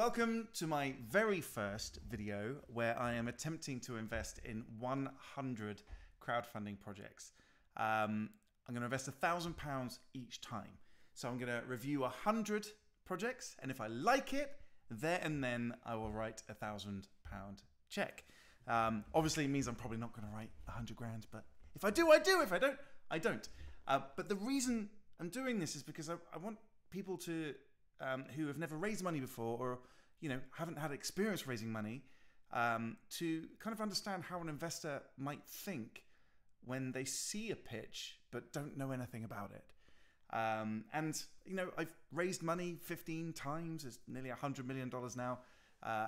Welcome to my very first video where I am attempting to invest in 100 crowdfunding projects. I'm going to invest £1,000 each time. So I'm going to review 100 projects, and if I like it, there and then I will write £1,000 check. Obviously it means I'm probably not going to write 100 grand, but if I do, I do. If I don't, I don't. But the reason I'm doing this is because I want people to who have never raised money before, or haven't had experience raising money, to kind of understand how an investor might think when they see a pitch but don't know anything about it. I've raised money 15 times. It's nearly $100 million now,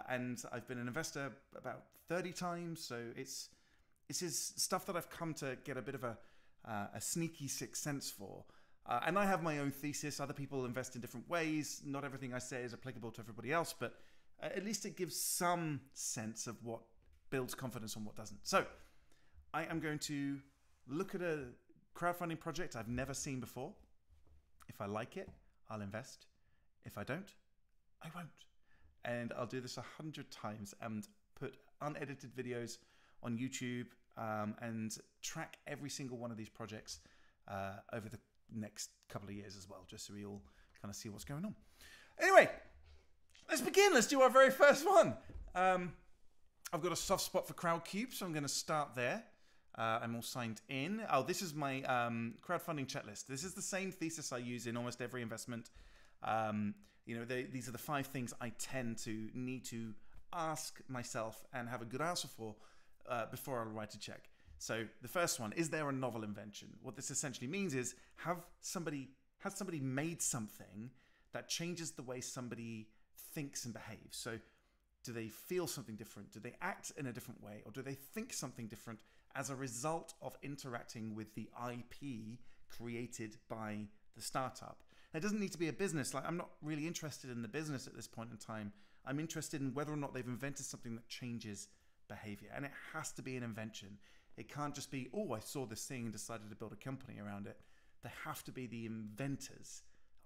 and I've been an investor about 30 times. So it's stuff that I've come to get a bit of a sneaky sixth sense for. And I have my own thesis. Other people invest in different ways. Not everything I say is applicable to everybody else, but at least it gives some sense of what builds confidence and what doesn't. So I am going to look at a crowdfunding project I've never seen before. If I like it, I'll invest. If I don't, I won't. And I'll do this 100 times and put unedited videos on YouTube and track every single one of these projects over the next couple of years as well, just so we all kind of see what's going on. Anyway, let's begin. Let's do our very first one. I've got a soft spot for Crowdcube, so I'm going to start there. I'm all signed in. Oh, this is my crowdfunding checklist. This is the same thesis I use in almost every investment. These are the 5 things I tend to need to ask myself and have a good answer for before I write a check. So the first one, is there a novel invention? What this essentially means is, has somebody made something that changes the way somebody thinks and behaves? So do they feel something different? Do they act in a different way? Or do they think something different as a result of interacting with the IP created by the startup? It doesn't need to be a business. I'm not really interested in the business at this point in time. I'm interested in whether or not they've invented something that changes behavior. And it has to be an invention. It can't just be, oh, I saw this thing and decided to build a company around it. They have to be the inventors.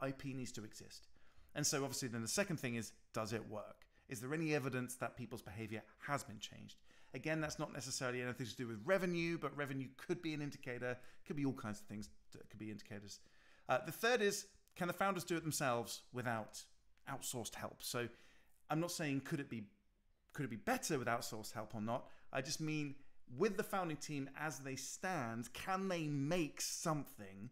IP needs to exist. And so obviously then the second thing is, does it work? Is there any evidence that people's behavior has been changed? Again, that's not necessarily anything to do with revenue, but revenue could be an indicator, could be all kinds of things that could be indicators. The third is, can the founders do it themselves without outsourced help? So I'm not saying could it be better with outsourced help or not. I just mean, with the founding team as they stand, can they make something?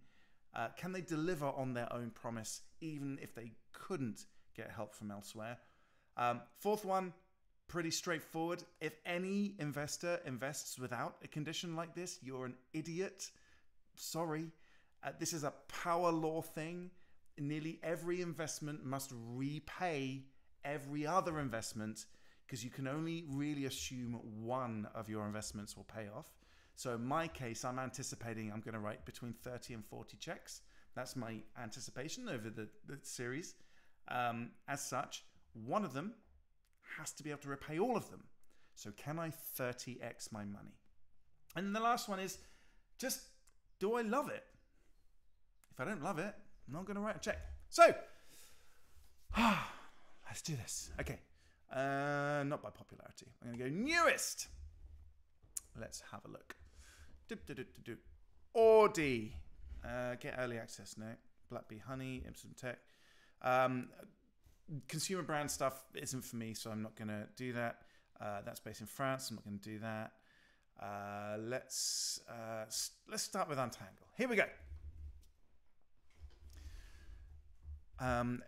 Can they deliver on their own promise, even if they couldn't get help from elsewhere? Fourth one, pretty straightforward. If any investor invests without a condition like this, you're an idiot. Sorry. This is a power law thing. Nearly every investment must repay every other investment, because you can only really assume one of your investments will pay off. So in my case, I'm anticipating I'm going to write between 30 and 40 checks. That's my anticipation over the series. As such, one of them has to be able to repay all of them. So can I 30x my money? And then the last one is just, do I love it? If I don't love it, I'm not going to write a check. So, let's do this. Okay. Not by popularity. I'm going to go newest. Let's have a look. Audi. Get early access. No. Black Bee Honey. Ipsum Tech. Consumer brand stuff isn't for me, so I'm not going to do that. That's based in France. I'm not going to do that. Let's start with Untangle. Here we go.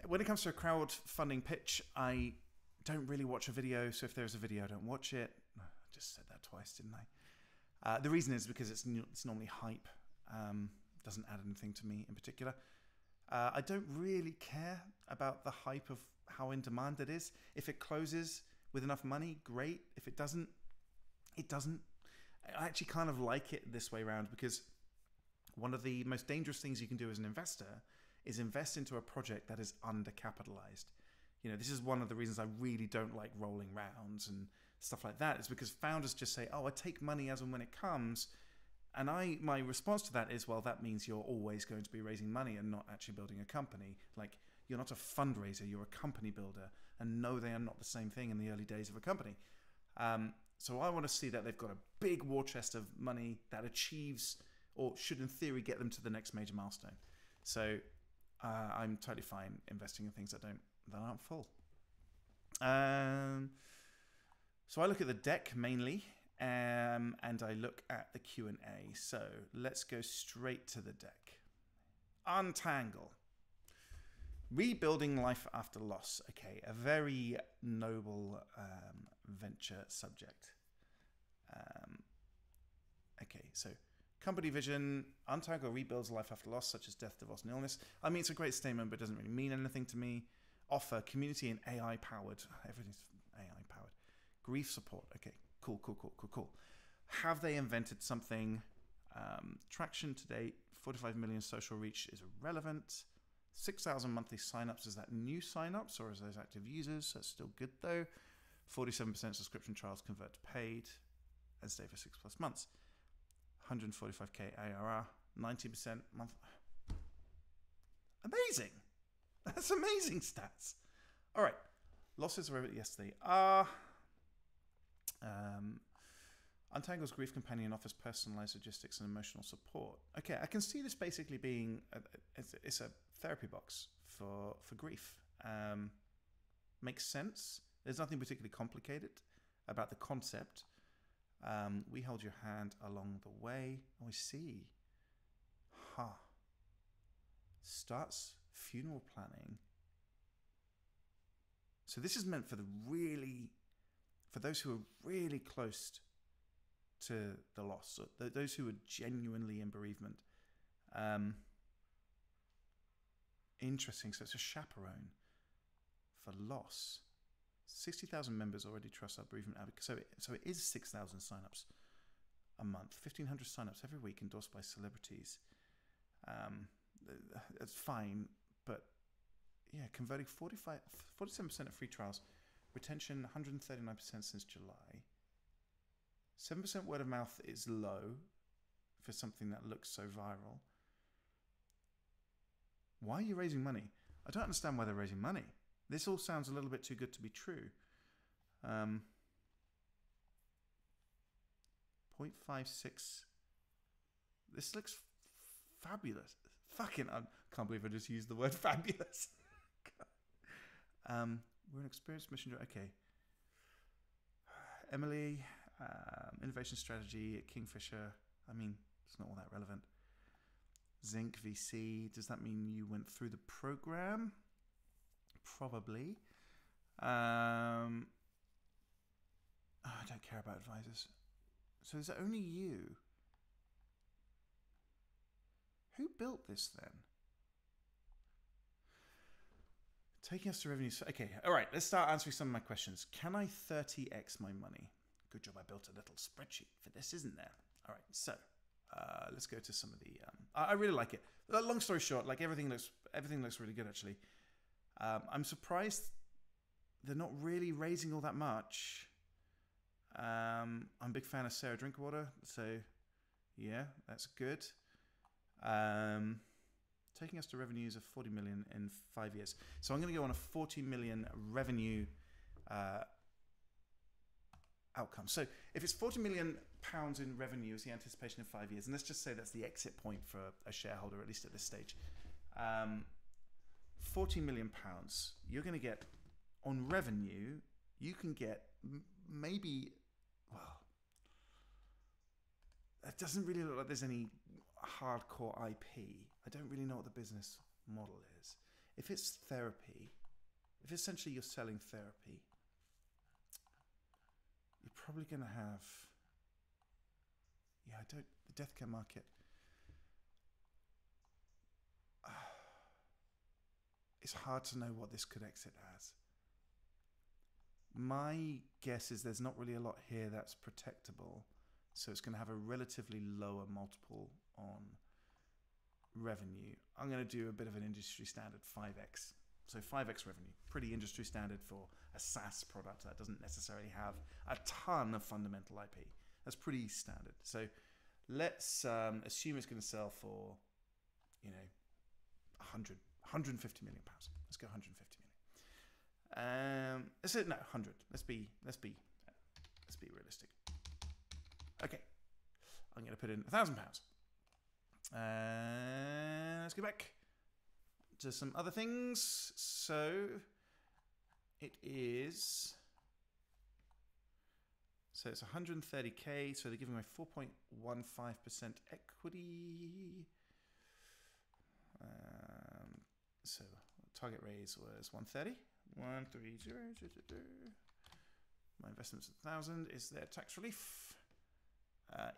When it comes to a crowdfunding pitch, I don't really watch a video, so if there's a video, I don't watch it. I just said that twice, didn't I? The reason is because it's normally hype. Doesn't add anything to me in particular. I don't really care about the hype of how in demand it is. If it closes with enough money, great. If it doesn't, it doesn't. I actually kind of like it this way around, because one of the most dangerous things you can do as an investor is invest into a project that is undercapitalized. This is one of the reasons I really don't like rolling rounds and stuff like that. It's because founders just say, oh, I take money as and when it comes. And my response to that is, well, that means you're always going to be raising money and not actually building a company. Like, You're not a fundraiser, you're a company builder. And no, they are not the same thing in the early days of a company. So I want to see that they've got a big war chest of money that achieves, or should in theory get them to the next major milestone. So I'm totally fine investing in things that aren't full. So I look at the deck mainly, and I look at the Q&A. So let's go straight to the deck. Untangle. Rebuilding life after loss. Okay, a very noble venture subject. Okay, so company vision. Untangle rebuilds life after loss, such as death, divorce, and illness. I mean, it's a great statement, but it doesn't really mean anything to me. Offer community and AI-powered. Everything's AI-powered. Grief support. Okay, cool. Have they invented something? Traction to date, 45 million social reach is irrelevant. 6,000 monthly signups. Is that new signups or is those active users? That's still good though. 47% subscription trials convert to paid and stay for 6+ months. 145k ARR, 90% month. Amazing. That's amazing stats. All right. Losses were yesterday. Untangle's Grief Companion offers personalized logistics and emotional support. Okay, I can see this basically being it's a therapy box for grief. Makes sense. There's nothing particularly complicated about the concept. We hold your hand along the way. Oh, I see. Starts funeral planning. So this is meant for those who are really close to the loss, those who are genuinely in bereavement. Interesting. So it's a chaperone for loss. 60,000 members already trust our bereavement advocate. So it is 6,000 signups a month, 1,500 signups every week, endorsed by celebrities. That's fine, but yeah, converting 47% of free trials, retention 139% since July. 7% word of mouth is low for something that looks so viral. Why are you raising money? I don't understand why they're raising money. This all sounds a little bit too good to be true. 0.56. This looks fabulous. Fucking, I can't believe I just used the word fabulous. We're an experienced mission. Okay. Emily, innovation strategy at Kingfisher. I mean, it's not all that relevant. Zinc VC. Does that mean you went through the program? Probably. I don't care about advisors. So is it only you? Who built this then? Taking us to revenue. Okay, all right, let's start answering some of my questions. Can I 30x my money? Good job I built a little spreadsheet for this, isn't there? All right, so let's go to some of the... I really like it. Long story short, like everything looks really good, actually. I'm surprised they're not really raising all that much. I'm a big fan of Sarah Drinkwater, so yeah, that's good. Taking us to revenues of 40 million in 5 years. So I'm going to go on a 40 million revenue outcome. So if it's 40 million pounds in revenue is the anticipation in 5 years, and let's just say that's the exit point for a shareholder, at least at this stage. 40 million pounds, you're going to get on revenue, you can get maybe, well, it doesn't really look like there's any hardcore IP. I don't really know what the business model is. If it's therapy, if essentially you're selling therapy, you're probably going to have, the death care market. It's hard to know what this could exit as. My guess is there's not really a lot here that's protectable, so it's going to have a relatively lower multiple on revenue. I'm going to do a bit of an industry standard 5x. So 5x revenue, pretty industry standard for a SaaS product that doesn't necessarily have a ton of fundamental IP. That's pretty standard. So let's assume it's going to sell for, 100 150 million pounds. Let's go 150 million. Let's say no 100. Let's be realistic. Okay, I'm going to put in £1,000. Let's go back to some other things. So it is. So it's 130k. So they're giving away 4.15% equity. So target raise was 130. 130. My investment's 1,000. Is there tax relief?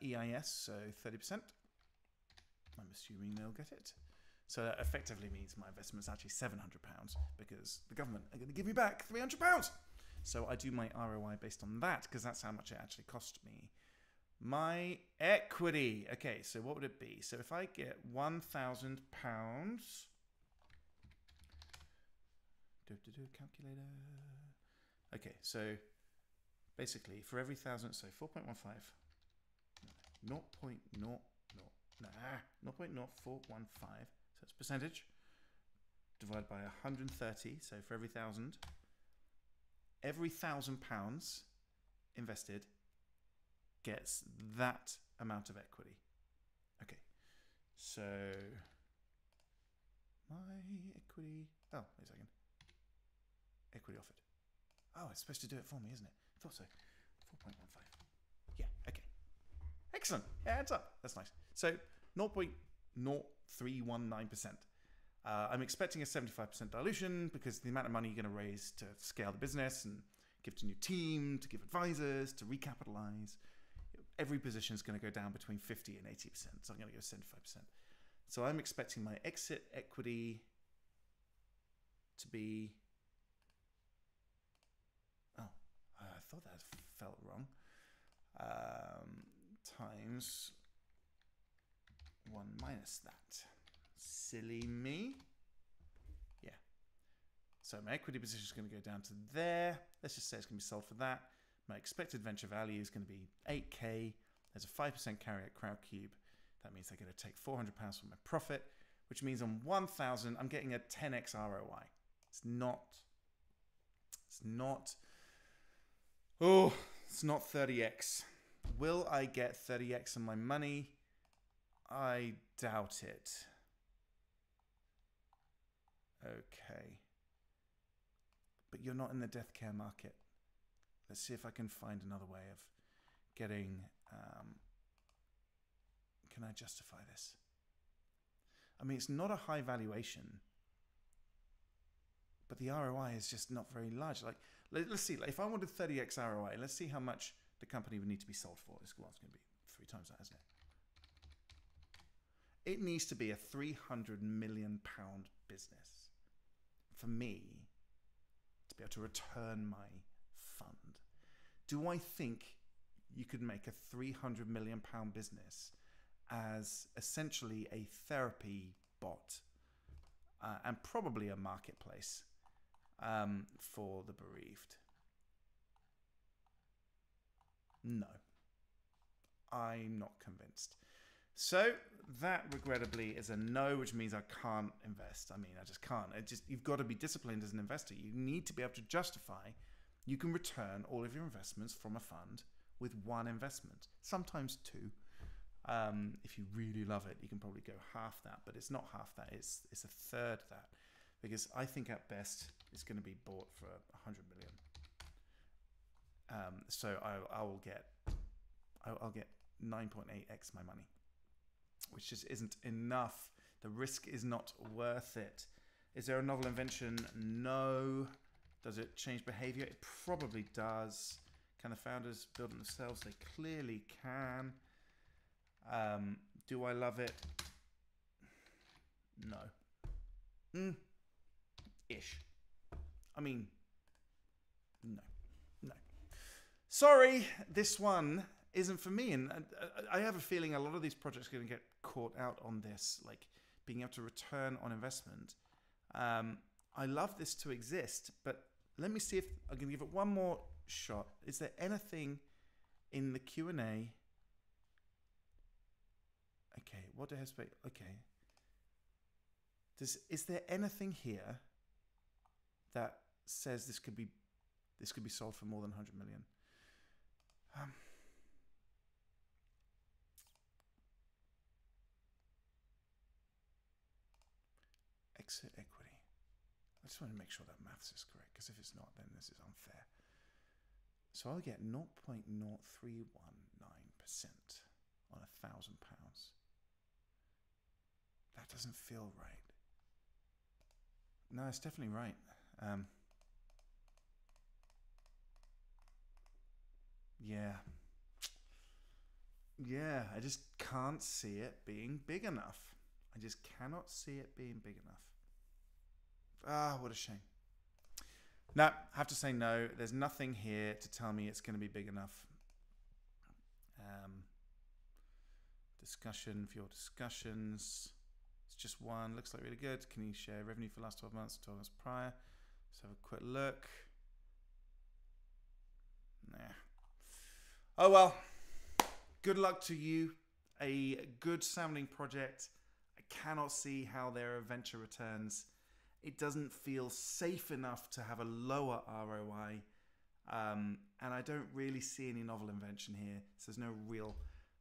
EIS, so 30%. I'm assuming they'll get it. So that effectively means my investment's actually £700 because the government are going to give me back £300. So I do my ROI based on that because that's how much it actually cost me. My equity. Okay, so what would it be? So if I get £1,000, calculator. Okay, so basically for every 1,000, so 4.15, 0.0415, so it's percentage, divided by 130, so for every 1,000, every £1,000 invested gets that amount of equity. Okay, so my equity, oh, wait a second, equity offered. Oh, it's supposed to do it for me, isn't it? I thought so. 4.15. Yeah, okay. Excellent. Yeah, adds up. That's nice. So 0.0319%. I'm expecting a 75% dilution because the amount of money you're going to raise to scale the business and give to a new team, to give advisors, to recapitalize. Every position is going to go down between 50 and 80%. So I'm going to go 75%. So I'm expecting my exit equity to be... Oh, I thought that felt wrong. Times 1 minus that. Silly me. Yeah. So my equity position is going to go down to there. Let's just say it's going to be sold for that. My expected venture value is going to be 8k. There's a 5% carry at Crowdcube. That means they're going to take £400 from my profit, which means on 1,000, I'm getting a 10x ROI. It's not 30x. Will I get 30x on my money? I doubt it. Okay. But you're not in the death care market. Let's see if I can find another way of getting... can I justify this? I mean, it's not a high valuation, but the ROI is just not very large. Like, let's see, like if I wanted 30x ROI, let's see how much the company would need to be sold for. It's going to be 3 times that, isn't it? It needs to be a £300 million business for me to be able to return my fund. Do I think you could make a £300 million business as essentially a therapy bot and probably a marketplace for the bereaved? No, I'm not convinced. So that regrettably is a no, which means I can't invest. I mean, I just can't. You've got to be disciplined as an investor. You need to be able to justify you can return all of your investments from a fund with one investment, sometimes 2. If you really love it, you can probably go half that, but it's not half that. It's a third that, because I think at best it's going to be bought for 100 million. So I'll get 9.8x my money, which just isn't enough. The risk is not worth it. Is there a novel invention? No. Does it change behavior? It probably does. Can the founders build it themselves? They clearly can. Do I love it? No. Ish. I mean, no. Sorry, this one isn't for me. And I have a feeling a lot of these projects are going to get caught out on this, like being able to return on investment. I love this to exist, but let me see if I can give it one more shot. Is there anything in the Q&A? Okay, what do I expect? Okay. Is there anything here that says this could be sold for more than 100 million? Exit equity. I just want to make sure that maths is correct, because if it's not, then this is unfair. So I'll get 0.0319% on £1,000. That doesn't feel right. No, it's definitely right. Yeah, I just can't see it being big enough. I just cannot see it being big enough. Ah, what a shame. No, I have to say no. There's nothing here to tell me it's going to be big enough. Discussion for your discussions. It's just one. Looks like really good. Can you share revenue for the last 12 months, 12 months prior? Let's have a quick look. Nah. Oh well. Good luck to you. A good sounding project. I cannot see how there are venture returns. It doesn't feel safe enough to have a lower ROI. And I don't really see any novel invention here. So there's no real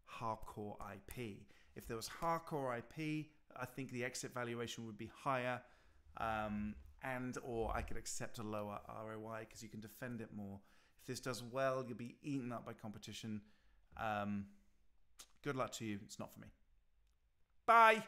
hardcore IP. If there was hardcore IP, I think the exit valuation would be higher, or I could accept a lower ROI because you can defend it more. If this does well, you'll be eaten up by competition. Good luck to you. It's not for me. Bye.